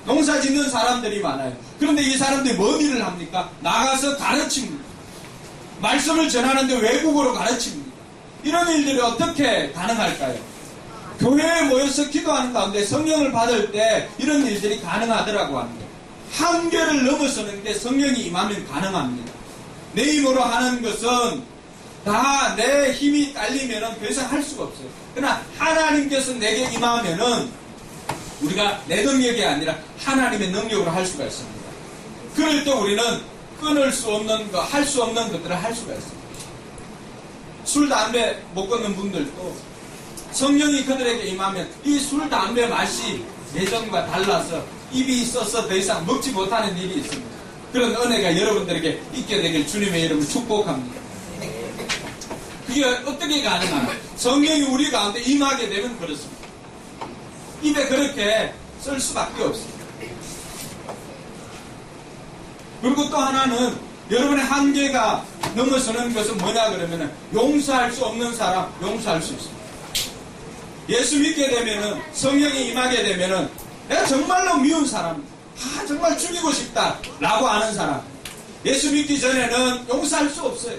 농사 짓는 사람들이 많아요. 그런데 이 사람들이 뭔 일을 합니까? 나가서 가르칩니다. 말씀을 전하는데 외국어로 가르칩니다. 이런 일들이 어떻게 가능할까요? 교회에 모여서 기도하는 가운데 성령을 받을 때 이런 일들이 가능하더라고 합니다. 한계를 넘어서는데 성령이 임하면 가능합니다. 내 힘으로 하는 것은 다 내 힘이 딸리면은 더 이상 할 수가 없어요. 그러나 하나님께서 내게 임하면은 우리가 내 능력이 아니라 하나님의 능력으로 할 수가 있습니다. 그럴 때 우리는 끊을 수 없는 거, 할 수 없는 것들을 할 수가 있습니다. 술, 담배 못 끊는 분들도 성령이 그들에게 임하면 이 술, 담배 맛이 예전과 달라서 입이 있어서 더 이상 먹지 못하는 일이 있습니다. 그런 은혜가 여러분들에게 있게 되길 주님의 이름으로 축복합니다. 그게 어떻게 가능하나? 성령이 우리 가운데 임하게 되면 그렇습니다. 입에 그렇게 쓸 수밖에 없습니다. 그리고 또 하나는 여러분의 한계가 넘어서는 것은 뭐냐 그러면 용서할 수 없는 사람 용서할 수 있습니다. 예수 믿게 되면은 성령이 임하게 되면은 내가 정말로 미운 사람, 정말 죽이고 싶다라고 하는 사람 예수 믿기 전에는 용서할 수 없어요.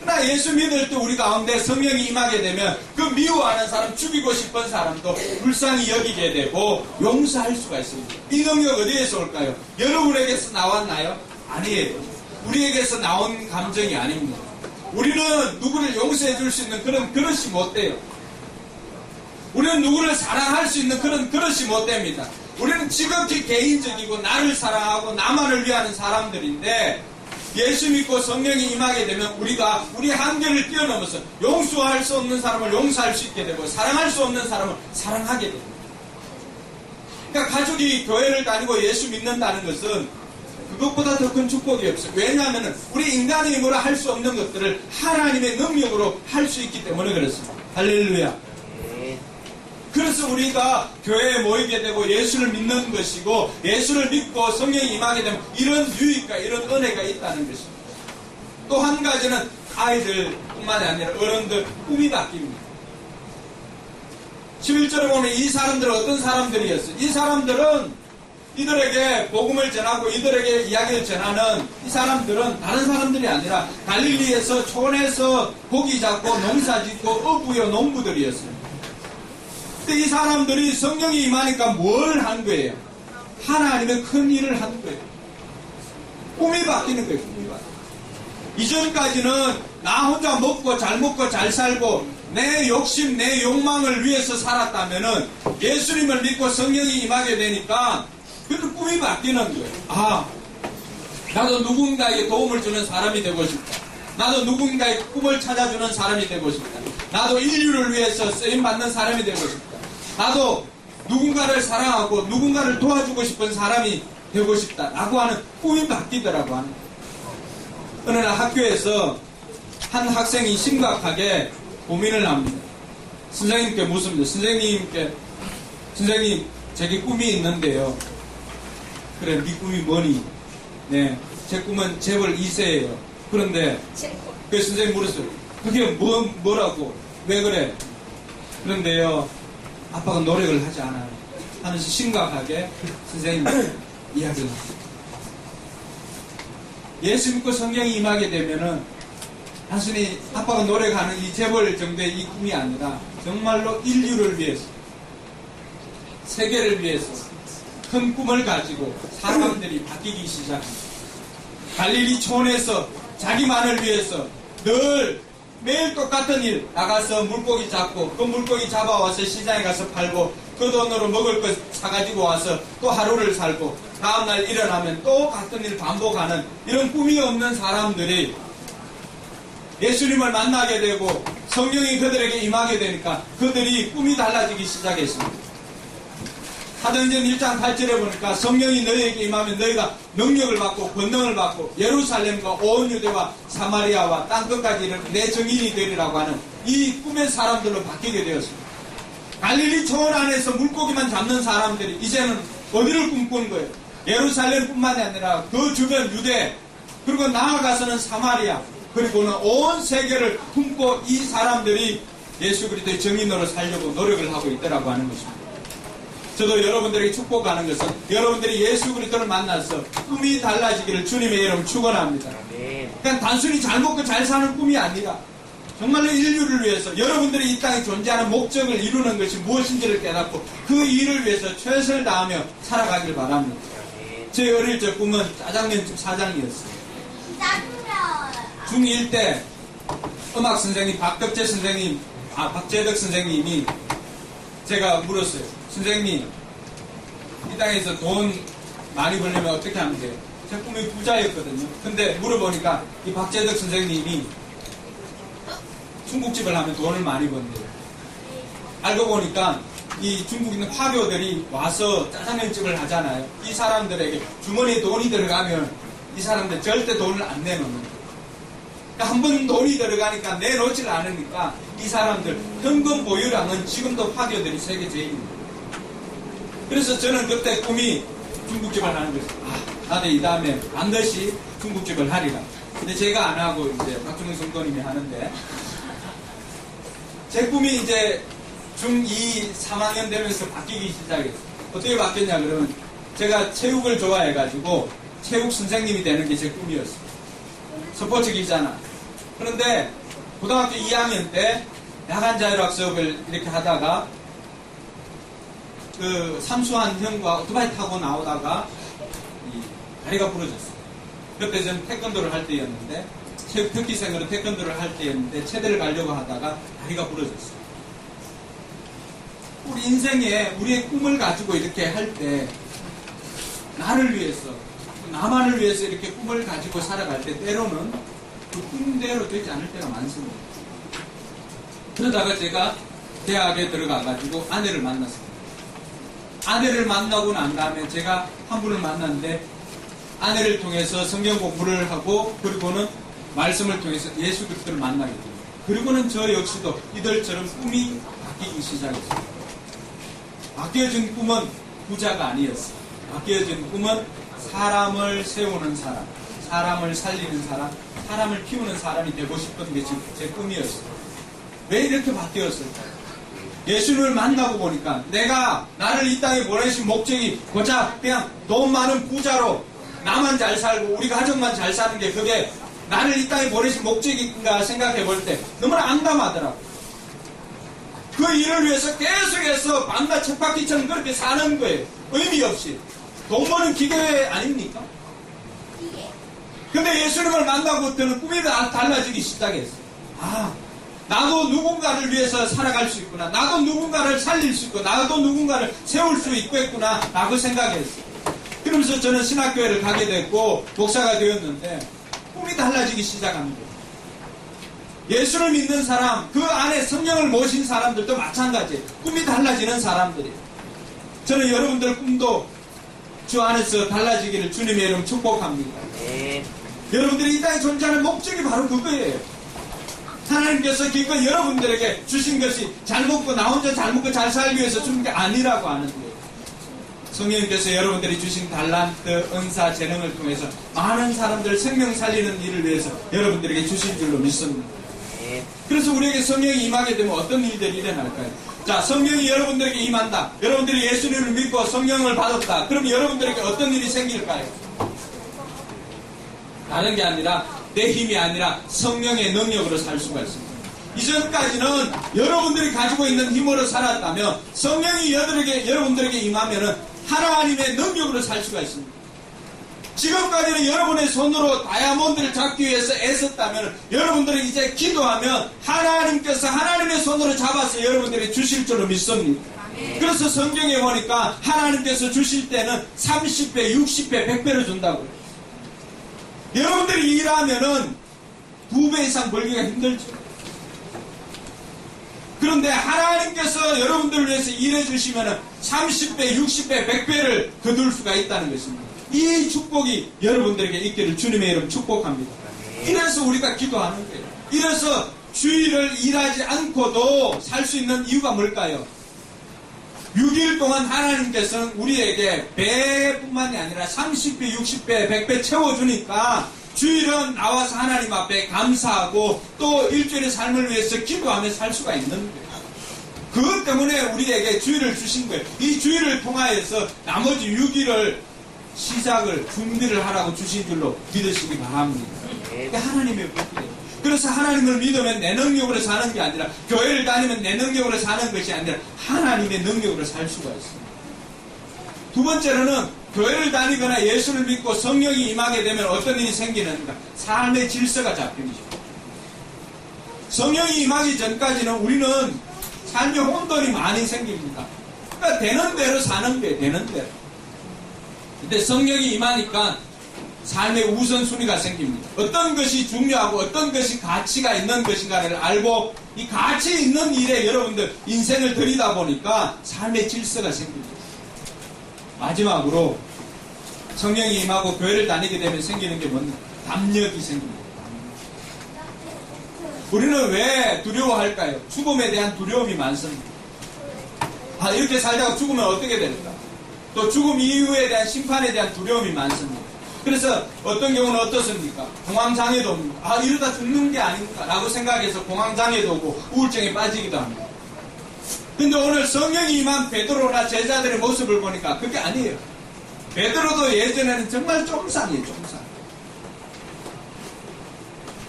그러나 예수 믿을 때 우리 가운데 성령이 임하게 되면 그 미워하는 사람, 죽이고 싶은 사람도 불쌍히 여기게 되고 용서할 수가 있습니다. 이 능력 어디에서 올까요? 여러분에게서 나왔나요? 아니에요. 우리에게서 나온 감정이 아닙니다. 우리는 누구를 용서해 줄 수 있는 그런 그릇이 못 돼요. 우리는 누구를 사랑할 수 있는 그런 그릇이 못 됩니다. 우리는 지극히 개인적이고 나를 사랑하고 나만을 위하는 사람들인데 예수 믿고 성령이 임하게 되면 우리가 우리 한계를 뛰어넘어서 용서할 수 없는 사람을 용서할 수 있게 되고 사랑할 수 없는 사람을 사랑하게 됩니다. 그러니까 가족이 교회를 다니고 예수 믿는다는 것은 그것보다 더 큰 축복이 없어요. 왜냐하면 우리 인간의 힘으로 할 수 없는 것들을 하나님의 능력으로 할 수 있기 때문에 그렇습니다. 할렐루야. 그래서 우리가 교회에 모이게 되고 예수를 믿는 것이고 예수를 믿고 성령이 임하게 되면 이런 유익과 이런 은혜가 있다는 것입니다. 또 한 가지는 아이들뿐만이 아니라 어른들 꿈이 바뀝니다. 11절에 보면 이 사람들은 어떤 사람들이었어요? 이 사람들은 이들에게 복음을 전하고 이들에게 이야기를 전하는 이 사람들은 다른 사람들이 아니라 갈릴리에서 촌에서 고기 잡고 농사 짓고 어부요 농부들이었어요. 근데 이 사람들이 성령이 임하니까 뭘 한 거예요? 하나님의 큰 일을 한 거예요. 꿈이 바뀌는 거예요. 꿈이 바뀌는 거예요. 이전까지는 나 혼자 먹고 잘 살고 내 욕심, 내 욕망을 위해서 살았다면은 예수님을 믿고 성령이 임하게 되니까 그 꿈이 바뀌는 거예요. 나도 누군가에게 도움을 주는 사람이 되고 싶다. 나도 누군가의 꿈을 찾아주는 사람이 되고 싶다. 나도 인류를 위해서 쓰임받는 사람이 되고 싶다. 나도 누군가를 사랑하고 누군가를 도와주고 싶은 사람이 되고 싶다라고 하는 꿈이 바뀌더라고 하는 거예요. 어느 날 학교에서 한 학생이 심각하게 고민을 합니다. 선생님께 묻습니다. 선생님 제게 꿈이 있는데요. 그래, 네 꿈이 뭐니? 네, 제 꿈은 재벌 2세예요. 그런데 그 선생님 물었어요. 그게 뭐라고? 왜 그래? 그런데요, 아빠가 노력을 하지 않아요. 하면서 심각하게 선생님 이야기를 합니다. 예수 믿고 성령이 임하게 되면은 단순히 아빠가 노력하는 이 재벌 정도의 이 꿈이 아니라 정말로 인류를 위해서, 세계를 위해서 큰 꿈을 가지고 사람들이 바뀌기 시작합니다. 갈릴리 촌에서 자기만을 위해서 늘 매일 똑같은 일, 나가서 물고기 잡고 그 물고기 잡아와서 시장에 가서 팔고 그 돈으로 먹을 것 사가지고 와서 또 하루를 살고 다음날 일어나면 또 같은 일 반복하는 이런 꿈이 없는 사람들이 예수님을 만나게 되고 성령이 그들에게 임하게 되니까 그들이 꿈이 달라지기 시작했습니다. 사도행전 1장 8절에 보니까 성령이 너희에게 임하면 너희가 능력을 받고 권능을 받고 예루살렘과 온 유대와 사마리아와 땅끝까지 이르는 내 증인이 되리라고 하는 이 꿈의 사람들로 바뀌게 되었습니다. 갈릴리 촌 안에서 물고기만 잡는 사람들이 이제는 어디를 꿈꾸는 거예요? 예루살렘뿐만이 아니라 그 주변 유대, 그리고 나아가서는 사마리아, 그리고는 온 세계를 품고 이 사람들이 예수 그리스도의 증인으로 살려고 노력을 하고 있더라고 하는 것입니다. 저도 여러분들에게 축복하는 것은 여러분들이 예수 그리스도를 만나서 꿈이 달라지기를 주님의 이름으로 축원합니다. 그러니까 단순히 잘 먹고 잘 사는 꿈이 아니라 정말로 인류를 위해서 여러분들이 이 땅에 존재하는 목적을 이루는 것이 무엇인지를 깨닫고 그 일을 위해서 최선을 다하며 살아가길 바랍니다. 제 어릴 적 꿈은 짜장면집 사장이었어요. 중1 때 음악 선생님 박재덕 선생님이 제가 물었어요. 선생님, 이 땅에서 돈 많이 벌려면 어떻게 하면 돼요? 제 꿈이 부자였거든요. 근데 물어보니까 이 박재덕 선생님이 중국집을 하면 돈을 많이 번대요. 알고 보니까 이 중국에 있는 화교들이 와서 짜장면집을 하잖아요. 이 사람들에게 주머니에 돈이 들어가면 이 사람들 절대 돈을 안 내놓는 거예요. 그러니까 한 번 돈이 들어가니까 내놓질 않으니까 이 사람들 현금 보유량은 지금도 화교들이 세계 제일입니다. 그래서 저는 그때 꿈이 중국집을 하는 거예요. 나도 이 다음에 반드시 중국집을 하리라. 근데 제가 안 하고 이제 박준영 성도님이 하는데 제 꿈이 이제 중2, 3학년 되면서 바뀌기 시작했어요. 어떻게 바뀌었냐 그러면 제가 체육을 좋아해가지고 체육 선생님이 되는 게 제 꿈이었어요. 스포츠 기자나. 그런데 고등학교 2학년 때 야간 자율학 수업을 이렇게 하다가 그 삼수한 형과 오토바이 타고 나오다가 이 다리가 부러졌어요. 그때 저는 태권도를 할 때였는데 체육 특기생으로 태권도를 할 때였는데 체대를 가려고 하다가 다리가 부러졌어요. 우리 인생에 우리의 꿈을 가지고 이렇게 할 때 나를 위해서 나만을 위해서 이렇게 꿈을 가지고 살아갈 때 때로는 그 꿈대로 되지 않을 때가 많습니다. 그러다가 제가 대학에 들어가가지고 아내를 만났습니다. 아내를 만나고 난 다음에 제가 한 분을 만났는데 아내를 통해서 성경 공부를 하고 그리고는 말씀을 통해서 예수 그리스도를 만나게 됩니다. 그리고는 저 역시도 이들처럼 꿈이 바뀌기 시작했습니다. 바뀌어진 꿈은 부자가 아니었어요. 바뀌어진 꿈은 사람을 세우는 사람, 사람을 살리는 사람, 사람을 키우는 사람이 되고 싶은 게 제 꿈이었어요. 왜 이렇게 바뀌었을까요? 예수님을 만나고 보니까 내가 나를 이 땅에 보내신 목적이 고작 그냥 돈 많은 부자로 나만 잘 살고 우리 가족만 잘 사는 게 그게 나를 이 땅에 보내신 목적인가 생각해 볼 때 너무나 암담하더라고요. 그 일을 위해서 계속해서 밤낮 쳇바퀴처럼 그렇게 사는 거예요. 의미 없이. 돈 버는 기계 아닙니까? 근데 예수님을 만나고부터는 꿈이 다 달라지기 시작했어요. 나도 누군가를 위해서 살아갈 수 있구나. 나도 누군가를 살릴 수 있고 나도 누군가를 세울 수 있겠구나 라고 생각했어요. 그러면서 저는 신학교회를 가게 됐고 목사가 되었는데 꿈이 달라지기 시작합니다. 예수를 믿는 사람, 그 안에 성령을 모신 사람들도 마찬가지예요. 꿈이 달라지는 사람들이에요. 저는 여러분들 꿈도 주 안에서 달라지기를 주님의 이름 축복합니다. 네. 여러분들이 이 땅에 존재하는 목적이 바로 그거예요. 하나님께서 기껏 여러분들에게 주신 것이 잘 먹고 나 혼자 잘 먹고 잘 살기 위해서 주는 게 아니라고 하는 거예요. 성령님께서 여러분들이 주신 달란트, 은사, 재능을 통해서 많은 사람들 생명 살리는 일을 위해서 여러분들에게 주신 줄로 믿습니다. 그래서 우리에게 성령이 임하게 되면 어떤 일들이 일어날까요? 자, 성령이 여러분들에게 임한다. 여러분들이 예수님을 믿고 성령을 받았다. 그럼 여러분들에게 어떤 일이 생길까요? 다른 게 아니라 내 힘이 아니라 성령의 능력으로 살 수가 있습니다. 이전까지는 여러분들이 가지고 있는 힘으로 살았다면 성령이 여러분들에게 임하면은 하나님의 능력으로 살 수가 있습니다. 지금까지는 여러분의 손으로 다이아몬드를 잡기 위해서 애썼다면 여러분들이 이제 기도하면 하나님께서 하나님의 손으로 잡아서 여러분들이 주실 줄로 믿습니다. 그래서 성경에 보니까 하나님께서 주실 때는 30배, 60배, 100배를 준다고요. 여러분들이 일하면은 2배 이상 벌기가 힘들죠. 그런데 하나님께서 여러분들을 위해서 일해 주시면은 30배, 60배, 100배를 거둘 수가 있다는 것입니다. 이 축복이 여러분들에게 있기를 주님의 이름 축복합니다. 이래서 우리가 기도하는 거예요. 이래서 주일을 일하지 않고도 살 수 있는 이유가 뭘까요? 6일 동안 하나님께서는 우리에게 배뿐만이 아니라 30배, 60배, 100배 채워주니까 주일은 나와서 하나님 앞에 감사하고 또 일주일의 삶을 위해서 기도하며 살 수가 있는 거예요. 그것 때문에 우리에게 주일을 주신 거예요. 이 주일을 통하여서 나머지 6일을 시작을 준비를 하라고 주신 줄로 믿으시기 바랍니다. 그게 하나님의 복이에요. 그래서 하나님을 믿으면 내 능력으로 사는 게 아니라 교회를 다니면 내 능력으로 사는 것이 아니라 하나님의 능력으로 살 수가 있습니다. 두 번째로는 교회를 다니거나 예수를 믿고 성령이 임하게 되면 어떤 일이 생기는가? 삶의 질서가 잡히죠. 성령이 임하기 전까지는 우리는 삶의 혼돈이 많이 생깁니다. 그러니까 되는 대로 사는 거예요. 되는 대로. 근데 성령이 임하니까 삶의 우선순위가 생깁니다. 어떤 것이 중요하고 어떤 것이 가치가 있는 것인가를 알고 이 가치 있는 일에 여러분들 인생을 들이다 보니까 삶의 질서가 생깁니다. 마지막으로 성령이 임하고 교회를 다니게 되면 생기는 게 뭔가 담력이 생깁니다. 우리는 왜 두려워할까요? 죽음에 대한 두려움이 많습니다. 이렇게 살다가 죽으면 어떻게 될까? 또 죽음 이후에 대한 심판에 대한 두려움이 많습니다. 그래서 어떤 경우는 어떻습니까? 공황장애도 옵니다. 이러다 죽는 게 아닌가 라고 생각해서 공황장애도 오고 우울증에 빠지기도 합니다. 근데 오늘 성령이 임한 베드로나 제자들의 모습을 보니까 그게 아니에요. 베드로도 예전에는 정말 쫌상이에요. 쫌상.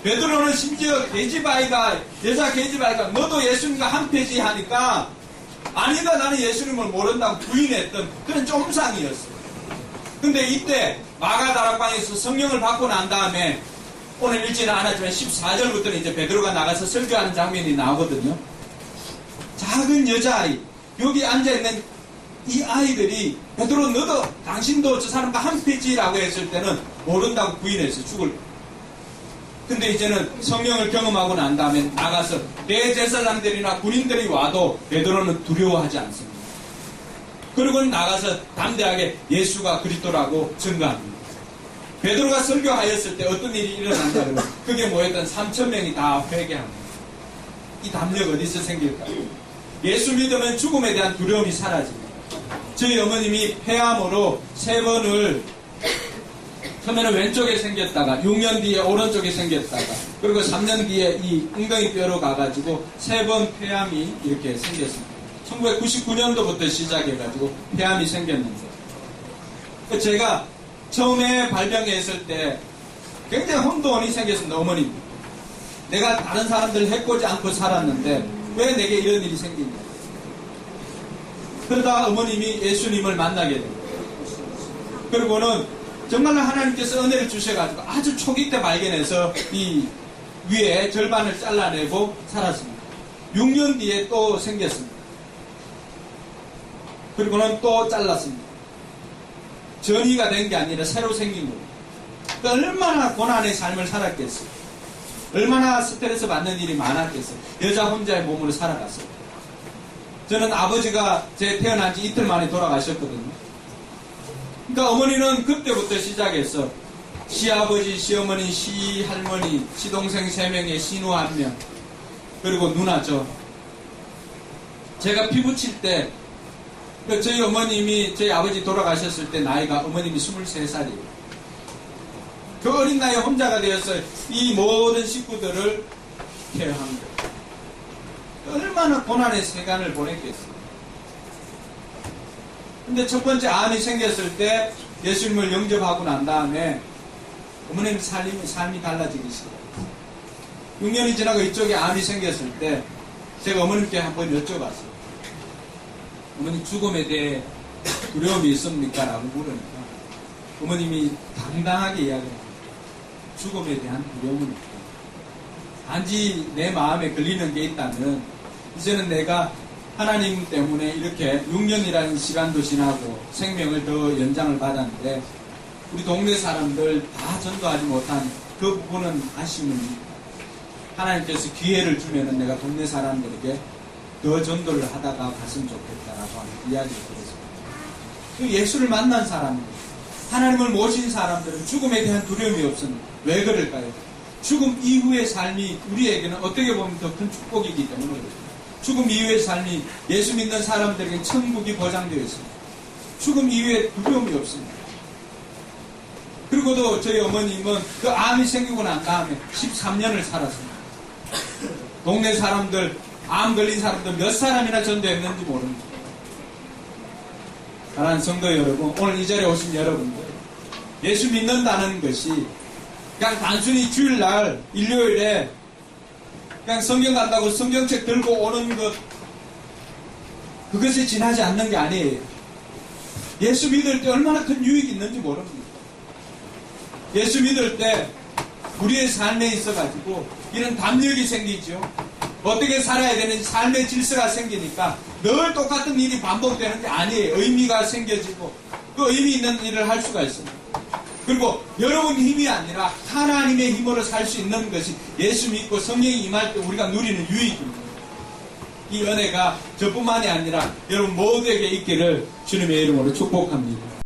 베드로는 심지어 여자 계집아이가 너도 예수님과 한 페이지 하니까 아니다 나는 예수님을 모른다고 부인했던 그런 쫌상이었어요. 근데 이때 마가다락방에서 성령을 받고 난 다음에 오늘 읽지는 않았지만 14절부터는 이제 베드로가 나가서 설교하는 장면이 나오거든요. 작은 여자아이 여기 앉아있는 이 아이들이 베드로 너도 당신도 저 사람과 한 페이지라고 했을 때는 모른다고 부인했어요. 죽을 근데 이제는 성령을 경험하고 난 다음에 나가서 대제사장들이나 군인들이 와도 베드로는 두려워하지 않습니다. 그리고는 나가서 담대하게 예수가 그리스도라고 증거합니다. 베드로가 설교하였을 때 어떤 일이 일어난다 그러면 그게 모였던 3,000명이 다 회개합니다. 이 담력 어디서 생길까요? 예수 믿으면 죽음에 대한 두려움이 사라집니다. 저희 어머님이 폐암으로 3번을 처음에는 왼쪽에 생겼다가 6년 뒤에 오른쪽에 생겼다가 그리고 3년 뒤에 이 엉덩이 뼈로 가가지고 3번 폐암이 이렇게 생겼습니다. 1999년도부터 시작해가지고 폐암이 생겼는데 제가 처음에 발병했을 때 굉장히 혼돈이 생겼습니다. 어머님 내가 다른 사람들 해코지 않고 살았는데 왜 내게 이런 일이 생기냐. 그러다 어머님이 예수님을 만나게 됩니다. 그리고는 정말로 하나님께서 은혜를 주셔가지고 아주 초기 때 발견해서 이 위에 절반을 잘라내고 살았습니다. 6년 뒤에 또 생겼습니다. 그리고는 또 잘랐습니다. 전이가 된 게 아니라 새로 생긴 거예요. 그러니까 얼마나 고난의 삶을 살았겠어요. 얼마나 스트레스 받는 일이 많았겠어요. 여자 혼자의 몸으로 살아갔어요. 저는 아버지가 제 태어난 지 이틀 만에 돌아가셨거든요. 그러니까 어머니는 그때부터 시작해서 시아버지, 시어머니, 시할머니, 시동생 3명에 시누 1명 그리고 누나죠. 제가 피부 칠 때 저희 어머님이 저희 아버지 돌아가셨을 때 나이가 어머님이 23살이에요. 그 어린 나이에 혼자가 되어서 이 모든 식구들을 케어한 거예요. 얼마나 고난의 시간을 보냈겠어요. 근데 첫 번째 암이 생겼을 때 예수님을 영접하고 난 다음에 어머님 삶이 달라지기 시작했어요. 6년이 지나고 이쪽에 암이 생겼을 때 제가 어머님께 한번 여쭤봤어요. 어머니 죽음에 대해 두려움이 있습니까? 라고 물으니까 어머님이 당당하게 이야기합니다. 죽음에 대한 두려움은 없다. 단지 내 마음에 걸리는 게 있다면 이제는 내가 하나님 때문에 이렇게 6년이라는 시간도 지나고 생명을 더 연장을 받았는데 우리 동네 사람들 다 전도하지 못한 그 부분은 아쉬움입니다. 하나님께서 기회를 주면은 내가 동네 사람들에게 더 전도를 하다가 갔으면 좋겠다라고 하는 이야기를 들었습니다. 예수를 만난 사람들, 하나님을 모신 사람들은 죽음에 대한 두려움이 없습니다. 왜 그럴까요? 죽음 이후의 삶이 우리에게는 어떻게 보면 더 큰 축복이기 때문에 그렇습니다. 죽음 이후의 삶이 예수 믿는 사람들에게 천국이 보장되어 있습니다. 죽음 이후에 두려움이 없습니다. 그리고도 저희 어머님은 그 암이 생기고 난 다음에 13년을 살았습니다. 동네 사람들, 암 걸린 사람들 몇 사람이나 전도했는지 모릅니다. 사랑하는 성도 여러분, 오늘 이 자리에 오신 여러분들, 예수 믿는다는 것이 그냥 단순히 주일날, 일요일에 그냥 성경 간다고 성경책 들고 오는 것, 그것이 지나지 않는 게 아니에요. 예수 믿을 때 얼마나 큰 유익이 있는지 모릅니다. 예수 믿을 때 우리의 삶에 있어가지고 이런 담력이 생기죠. 어떻게 살아야 되는지 삶의 질서가 생기니까 늘 똑같은 일이 반복되는 게 아니에요. 의미가 생겨지고 그 의미 있는 일을 할 수가 있습니다. 그리고 여러분 힘이 아니라 하나님의 힘으로 살 수 있는 것이 예수 믿고 성령이 임할 때 우리가 누리는 유익입니다. 이 은혜가 저뿐만이 아니라 여러분 모두에게 있기를 주님의 이름으로 축복합니다.